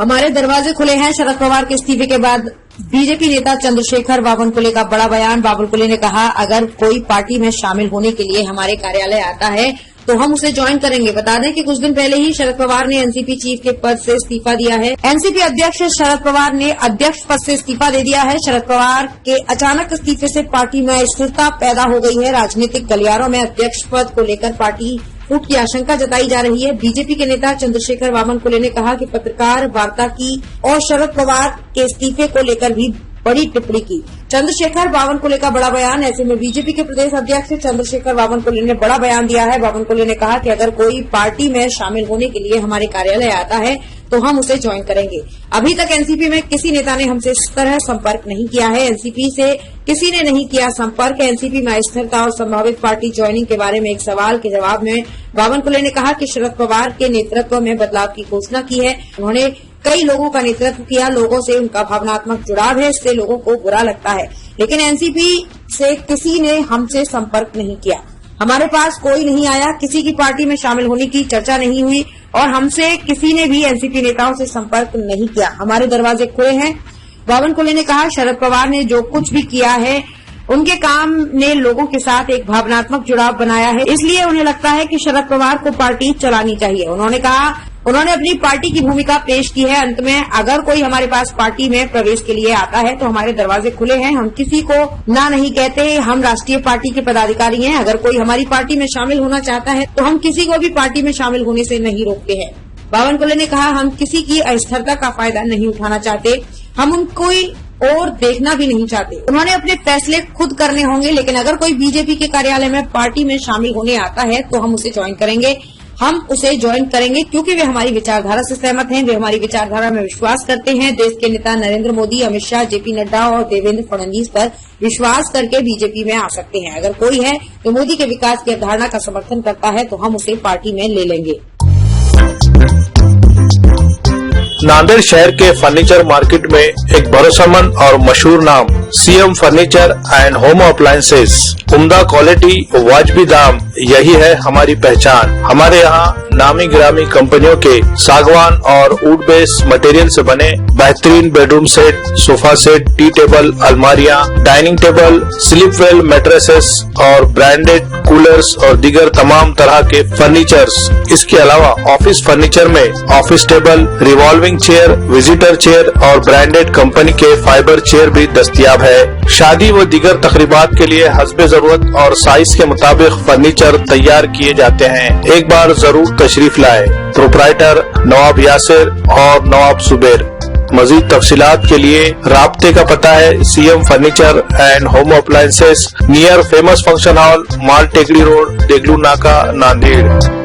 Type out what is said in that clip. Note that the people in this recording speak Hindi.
हमारे दरवाजे खुले हैं। शरद पवार के इस्तीफे के बाद बीजेपी नेता चंद्रशेखर बावनकुले का बड़ा बयान। बावनकुले ने कहा, अगर कोई पार्टी में शामिल होने के लिए हमारे कार्यालय आता है तो हम उसे ज्वाइन करेंगे। बता दें कि कुछ दिन पहले ही शरद पवार ने एनसीपी चीफ के पद से इस्तीफा दिया है। एनसीपी अध्यक्ष शरद पवार ने अध्यक्ष पद से इस्तीफा दे दिया है। शरद पवार के अचानक इस्तीफे से पार्टी में अस्थिरता पैदा हो गई है। राजनीतिक गलियारों में अध्यक्ष पद को लेकर पार्टी फूट की आशंका जताई जा रही है। बीजेपी के नेता चंद्रशेखर बावनकुले ने कहा कि पत्रकार वार्ता की और शरद पवार के इस्तीफे को लेकर भी बड़ी टिप्पणी की। चंद्रशेखर बावनकुले का बड़ा बयान। ऐसे में बीजेपी के प्रदेश अध्यक्ष चंद्रशेखर बावनकुले ने बड़ा बयान दिया है। बावनकुले ने कहा कि अगर कोई पार्टी में शामिल होने के लिए हमारे कार्यालय आता है तो हम उसे ज्वाइन करेंगे। अभी तक एनसीपी में किसी नेता ने हमसे इस तरह संपर्क नहीं किया है। एनसीपी से किसी ने नहीं किया संपर्क। एनसीपी में अस्थिरता और संभावित पार्टी ज्वाइनिंग के बारे में एक सवाल के जवाब में बावनकुले ने कहा कि शरद पवार के नेतृत्व में बदलाव की घोषणा की है। उन्होंने कई लोगों का नेतृत्व किया। लोगों से उनका भावनात्मक जुड़ाव है, इससे लोगों को बुरा लगता है। लेकिन एनसीपी से किसी ने हमसे संपर्क नहीं किया। हमारे पास कोई नहीं आया। किसी की पार्टी में शामिल होने की चर्चा नहीं हुई और हमसे किसी ने भी एनसीपी नेताओं से संपर्क नहीं किया। हमारे दरवाजे खुले हैं। बावनकुले ने कहा, शरद पवार ने जो कुछ भी किया है उनके काम ने लोगों के साथ एक भावनात्मक जुड़ाव बनाया है, इसलिए उन्हें लगता है कि शरद पवार को पार्टी चलानी चाहिए। उन्होंने अपनी पार्टी की भूमिका पेश की है। अंत में अगर कोई हमारे पास पार्टी में प्रवेश के लिए आता है तो हमारे दरवाजे खुले हैं। हम किसी को ना नहीं कहते। हम राष्ट्रीय पार्टी के पदाधिकारी हैं। अगर कोई हमारी पार्टी में शामिल होना चाहता है तो हम किसी को भी पार्टी में शामिल होने से नहीं रोकते हैं। बावनकुले ने कहा, हम किसी की अस्थिरता का फायदा नहीं उठाना चाहते। हम उनको और देखना भी नहीं चाहते। उन्होंने अपने फैसले खुद करने होंगे, लेकिन अगर कोई बीजेपी के कार्यालय में पार्टी में शामिल होने आता है तो हम उसे ज्वाइन करेंगे। हम उसे ज्वाइन करेंगे क्योंकि वे हमारी विचारधारा से सहमत हैं। वे हमारी विचारधारा में विश्वास करते हैं। देश के नेता नरेंद्र मोदी, अमित शाह, जेपी नड्डा और देवेंद्र फडणवीस पर विश्वास करके बीजेपी में आ सकते हैं। अगर कोई है जो मोदी के विकास की अवधारणा का समर्थन करता है तो हम उसे पार्टी में ले लेंगे। नांदेड़ शहर के फर्नीचर मार्केट में एक भरोसेमंद और मशहूर नाम CM furniture and home appliances. उम्दा क्वालिटी, वाजबी दाम, यही है हमारी पहचान। हमारे यहाँ नामी गिरामी कंपनियों के सागवान और वुड बेस्ड मटेरियल से बने बेहतरीन bedroom set, sofa set, tea table, अलमारियाँ, dining table, Sleepwell mattresses और ब्रांडेड कूलर्स और दीगर तमाम तरह के फर्नीचर्स। इसके अलावा ऑफिस फर्नीचर में office table, revolving chair, visitor chair और ब्रांडेड कंपनी के फाइबर चेयर भी दस्तयाब है। शादी व दीगर तकरीबात के लिए हस्बे जरूरत और साइज के मुताबिक फर्नीचर तैयार किए जाते हैं। एक बार जरूर तशरीफ लाए। प्रोप्राइटर नवाब यासिर और नवाब सुबेर। मजीद तफसीलात के लिए राब्ते का पता है CM furniture and home appliances, near famous function hall, Mal Tekdi road, Deglur नाका, नांदेड़।